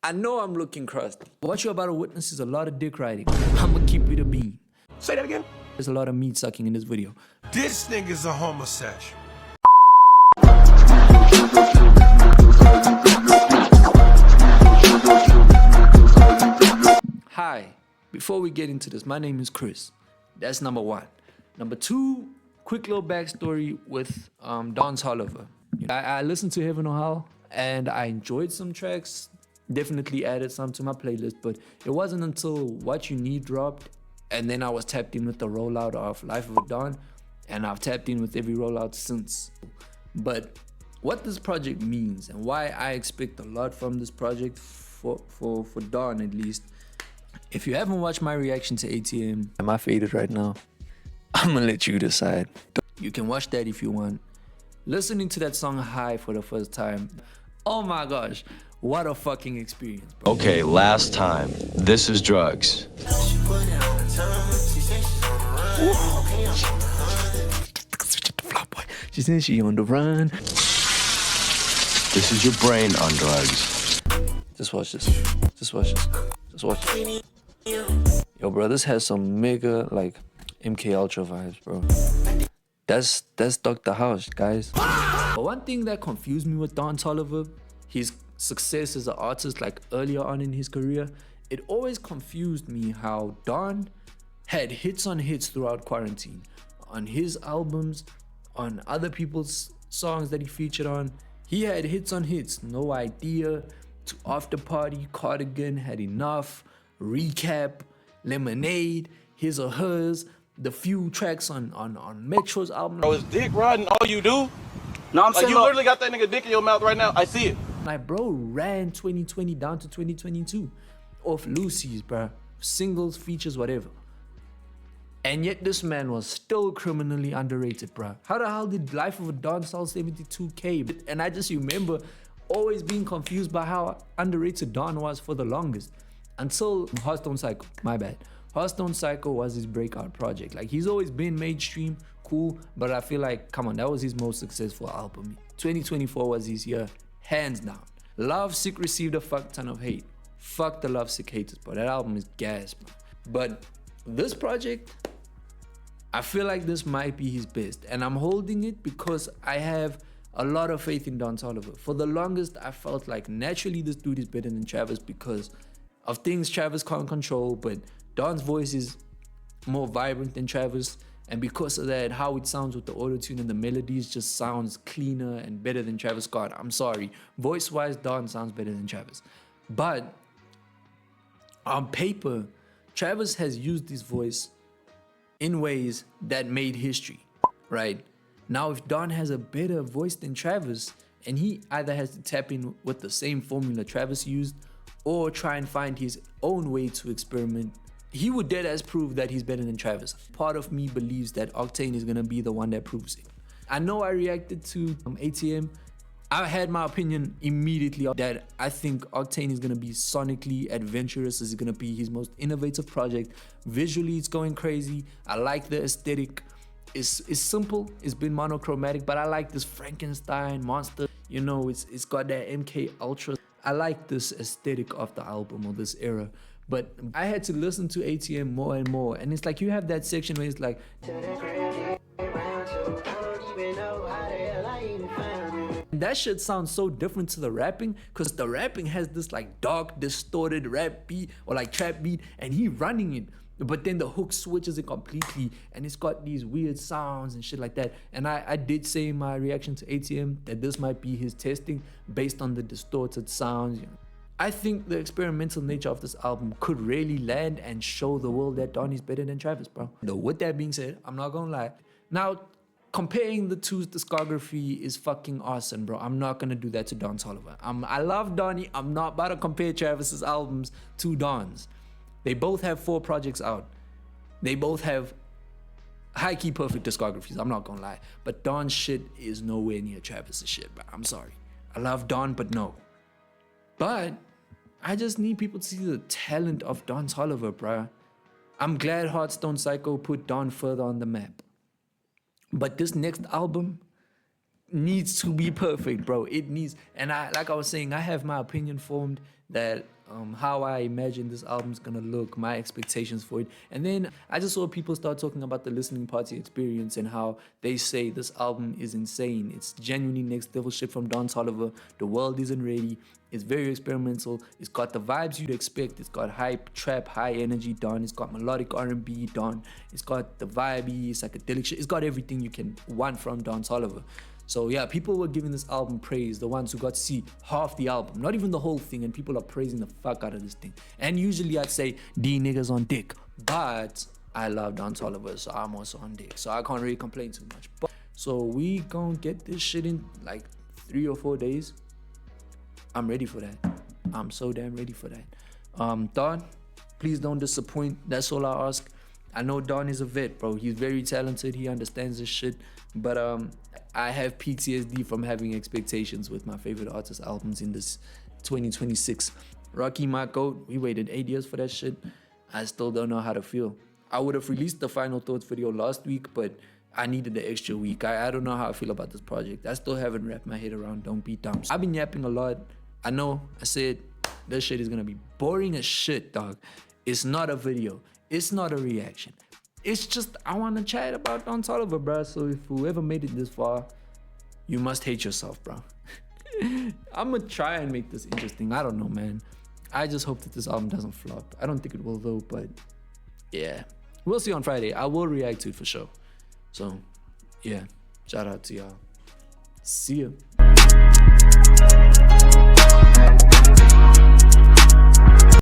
I know I'm looking crusty. What you're about to witness is a lot of dick riding. I'ma keep it a beam. Say that again? There's a lot of meat sucking in this video. This nigga's a homosexual. Hi, before we get into this, my name is Chris. That's number one. Number two, quick little backstory with Don Toliver. I listened to Heaven or Hell and I enjoyed some tracks, definitely added some to my playlist, but it wasn't until What You Need dropped and then I was tapped in with the rollout of Life of a Don, and I've tapped in with every rollout since. But what this project means and why I expect a lot from this project for Don at least. If you haven't watched my reaction to ATM, am I faded right now? I'm gonna let you decide. You can watch that if you want. Listening to that song High for the first time, oh my gosh, what a fucking experience, bro. Okay, last time. This is drugs. She said she on the run. This is your brain on drugs. Just watch this. Just watch this. Just watch it. Yo, bro, this has some mega, like, MK Ultra vibes, bro. That's Dr. House, guys. But one thing that confused me with Don Toliver, his success as an artist, like, earlier on in his career, it always confused me how Don had hits on hits throughout quarantine. On his albums, on other people's songs that he featured on, he had hits on hits. No Idea, To After Party, Cardigan, Had Enough, Recap, Lemonade, His or Hers, the few tracks on Metro's album. Bro, is dick riding all you do? No, I'm Like, saying you literally got that nigga dick in your mouth right now. I see it. Like, bro ran 2020 down to 2022 off Lucy's, bro. Singles, features, whatever. And yet this man was still criminally underrated, bro. How the hell did Life of a Don sell 72K? And I just remember always being confused by how underrated Don was for the longest. Until Hearthstone Psycho, my bad. Hearthstone Psycho was his breakout project. Like, he's always been mainstream, cool, but I feel like, come on, that was his most successful album. 2024 was his year, hands down. Lovesick received a fuck ton of hate. Fuck the Lovesick haters, bro. That album is gas, bro. But this project, I feel like this might be his best. And I'm holding it because I have a lot of faith in Don Toliver. For the longest, I felt like naturally this dude is better than Travis because of things Travis can't control, but Don's voice is more vibrant than Travis. And because of that, how it sounds with the auto-tune and the melodies just sounds cleaner and better than Travis Scott. I'm sorry. Voice-wise, Don sounds better than Travis. But on paper, Travis has used his voice in ways that made history, right? Now, if Don has a better voice than Travis, and he either has to tap in with the same formula Travis used, or try and find his own way to experiment, he would deadass prove that he's better than Travis. Part of me believes that Octane is gonna be the one that proves it. I know I reacted to ATM. I had my opinion immediately that I think Octane is gonna be sonically adventurous. This is gonna be his most innovative project. Visually, it's going crazy. I like the aesthetic. It's simple. It's been monochromatic, but I like this Frankenstein monster. You know, it's got that MK Ultra. I like this aesthetic of the album or this era. But I had to listen to ATM more and more, and it's like you have that section where it's like, that shit sounds so different to the rapping, because the rapping has this like dark, distorted rap beat or like trap beat, and he running it. But then the hook switches it completely, and it's got these weird sounds and shit like that. And I did say in my reaction to ATM that this might be his testing based on the distorted sounds. I think the experimental nature of this album could really land and show the world that Don is better than Travis, bro. Though with that being said, I'm not gonna lie. Now, comparing the two's discography is fucking awesome, bro. I'm not gonna do that to Don Toliver. I love Donnie. I'm not about to compare Travis's albums to Don's. They both have 4 projects out. They both have high-key perfect discographies, I'm not gonna lie. But Don's shit is nowhere near Travis's shit, bro. I'm sorry. I love Don, but no. But I just need people to see the talent of Don Toliver, bro. I'm glad Hearthstone Psycho put Don further on the map. But this next album, needs to be perfect, bro. It needs, and like I was saying, I have my opinion formed that how I imagine this album's gonna look, my expectations for it. And then I just saw people start talking about the listening party experience and how they say this album is insane. It's genuinely next level shit from Don Toliver. The world isn't ready. It's very experimental. It's got the vibes you'd expect. It's got hype, trap, high energy Don. It's got melodic R&B Don. It's got the vibey, psychedelic shit. It's got everything you can want from Don Toliver. So yeah, people were giving this album praise, the ones who got to see half the album, not even the whole thing, and people are praising the fuck out of this thing. And usually I'd say, D niggas on dick, but I love Don Toliver, so I'm also on dick, so I can't really complain too much. But, so we gonna get this shit in like 3 or 4 days. I'm ready for that. I'm so damn ready for that. Don, please don't disappoint, that's all I ask. I know Don is a vet, bro. He's very talented. He understands this shit. But I have PTSD from having expectations with my favorite artist albums in this 2026. Rocky, my goat, we waited 8 years for that shit. I still don't know how to feel. I would have released the final thoughts video last week, but I needed the extra week. I don't know how I feel about this project. I still haven't wrapped my head around Don't Be Dumb. I've been yapping a lot. I know, I said this shit is gonna be boring as shit, dog. It's not a video. It's not a reaction. It's just, I want to chat about Don Toliver, bro. So if whoever made it this far, you must hate yourself, bro. I'm going to try and make this interesting. I don't know, man. I just hope that this album doesn't flop. I don't think it will, though, but yeah. We'll see on Friday. I will react to it for sure. So, yeah. Shout out to y'all. See ya.